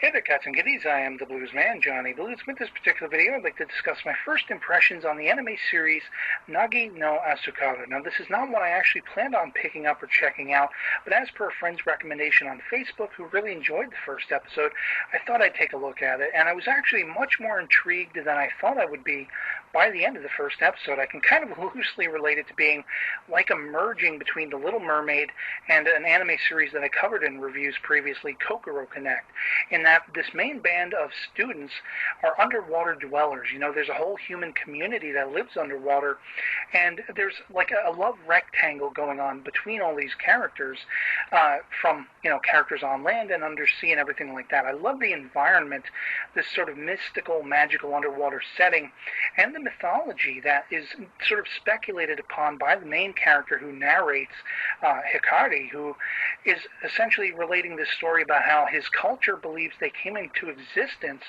Hey there, cats and kitties. I am the Blues Man, Johnny Blues. With this particular video, I'd like to discuss my first impressions on the anime series Nagi no Asukara. Now, this is not what I actually planned on picking up or checking out, but as per a friend's recommendation on Facebook who really enjoyed the first episode, I thought I'd take a look at it, and I was actually much more intrigued than I thought I would be by the end of the first episode. I can kind of loosely relate it to being like a merging between The Little Mermaid and an anime series that I covered in reviews previously, Kokoro Connect, in that this main band of students are underwater dwellers. You know, there's a whole human community that lives underwater, and there's like a love rectangle going on between all these characters, from, characters on land and undersea and everything like that. I love the environment, this sort of mystical, magical underwater setting, and the mythology that is sort of speculated upon by the main character who narrates, Hikari, who is essentially relating this story about how his culture believes they came into existence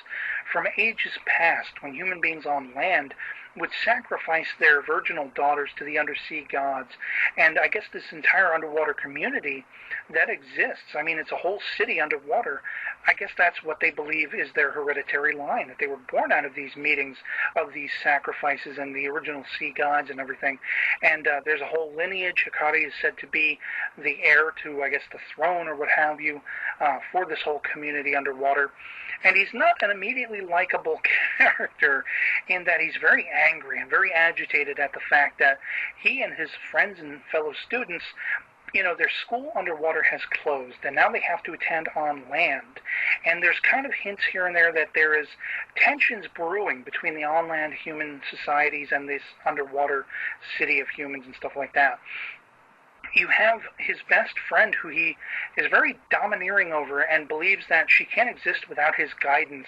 from ages past when human beings on land would sacrifice their virginal daughters to the undersea gods. And I guess this entire underwater community that exists, I mean, it's a whole city underwater. I guess that's what they believe is their hereditary line, that they were born out of these meetings of these sacrifices and the original sea gods and everything. And there's a whole lineage. Hikari is said to be the heir to, I guess, the throne or what have you, for this whole community underwater. And he's not an immediately likable character in that he's very angry and very agitated at the fact that he and his friends and fellow students, their school underwater has closed, and now they have to attend on land. And there's kind of hints here and there that there is tensions brewing between the on-land human societies and this underwater city of humans and stuff like that. You have his best friend who he is very domineering over and believes that she can't exist without his guidance,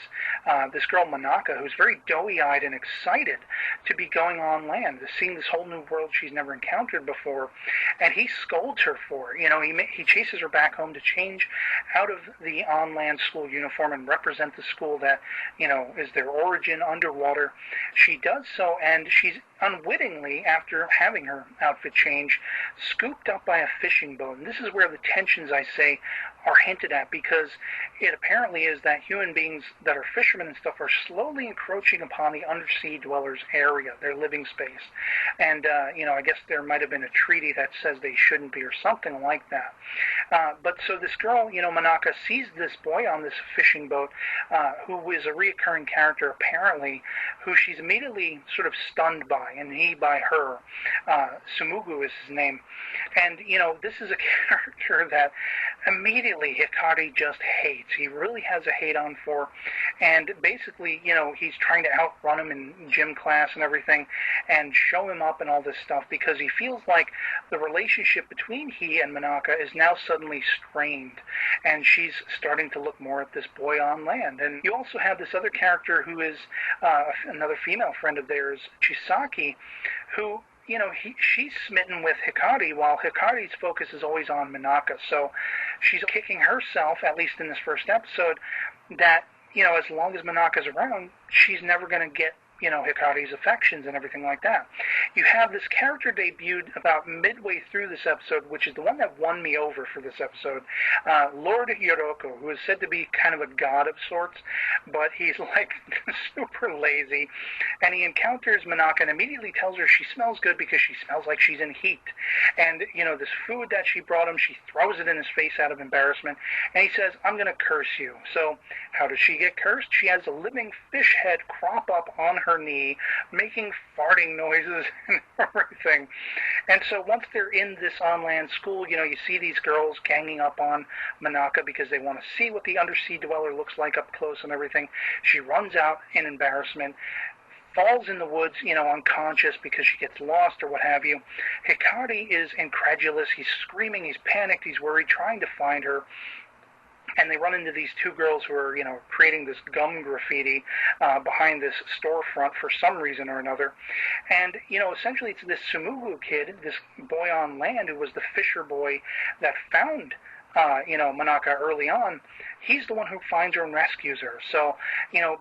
this girl Manaka, who's very doughy-eyed and excited to be going on land, to seeing this whole new world she's never encountered before, and he scolds her for it. He chases her back home to change out of the on-land school uniform and represent the school that, is their origin underwater. She does so, and she's unwittingly, after having her outfit change, scooped up by a fishing boat. And this is where the tensions, I say, are hinted at, because it apparently is that human beings that are fishermen and stuff are slowly encroaching upon the undersea dwellers' area, their living space. And, I guess there might have been a treaty that says they shouldn't be or something like that. But so this girl, Manaka, sees this boy on this fishing boat, who is a reoccurring character apparently, who she's immediately sort of stunned by, and he by her. Sumugu is his name. And, this is a character that immediately Hikari just hates. He really has a hate-on for, and basically, he's trying to outrun him in gym class and everything, and show him up and all this stuff, because he feels like the relationship between he and Manaka is now suddenly strained, and she's starting to look more at this boy on land. And you also have this other character who is another female friend of theirs, Chisaki, who she's smitten with Hikari, while Hikari's focus is always on Manaka. So she's kicking herself, at least in this first episode, that, as long as Manaka's around, she's never going to get, Hikari's affections and everything like that. You have this character debuted about midway through this episode, which is the one that won me over for this episode, Lord Yoroko, who is said to be kind of a god of sorts, but he's like super lazy, and he encounters Manaka and immediately tells her she smells good because she smells like she's in heat. And, this food that she brought him, she throws it in his face out of embarrassment, and he says, "I'm going to curse you." So how does she get cursed? She has a living fish head crop up on her knee, making farting noises and everything. And so once they're in this on-land school, you see these girls ganging up on Manaka because they want to see what the undersea dweller looks like up close and everything. She runs out in embarrassment, falls in the woods, unconscious because she gets lost or what have you. Hikari is incredulous. He's screaming. He's panicked. He's worried, trying to find her. And they run into these two girls who are, creating this gum graffiti behind this storefront for some reason or another. And, essentially it's this Sumugu kid, this boy on land who was the fisher boy that found Manaka early on. he's the one who finds her and rescues her. So,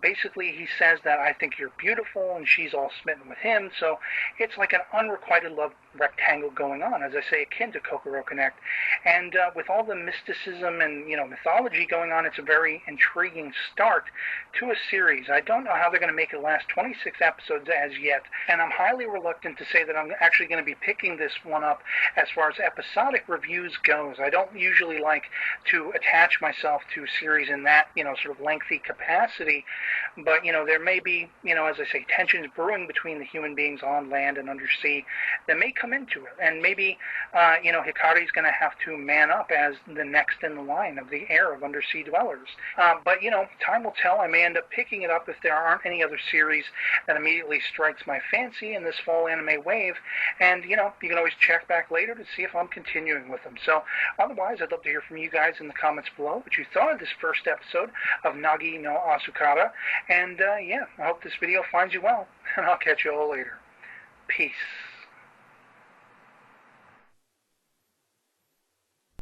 basically he says that I think you're beautiful, and she's all smitten with him. So it's like an unrequited love rectangle going on, as I say, akin to Kokoro Connect. And with all the mysticism and mythology going on, it's a very intriguing start to a series. I don't know how they're going to make it last 26 episodes as yet, and I'm highly reluctant to say that I'm actually going to be picking this one up as far as episodic reviews goes. I don't usually like to attach myself to a series in that sort of lengthy capacity, but there may be as I say, tensions brewing between the human beings on land and undersea that may come into it, and maybe Hikari's going to have to man up as the next in the line of the heir of undersea dwellers. But time will tell. I may end up picking it up if there aren't any other series that immediately strikes my fancy in this fall anime wave, and you can always check back later to see if I'm continuing with them. So otherwise, I'd love to hear from you guys in the comments below what you thought of this first episode of Nagi no Asukara, and I hope this video finds you well, and I'll catch you all later. Peace.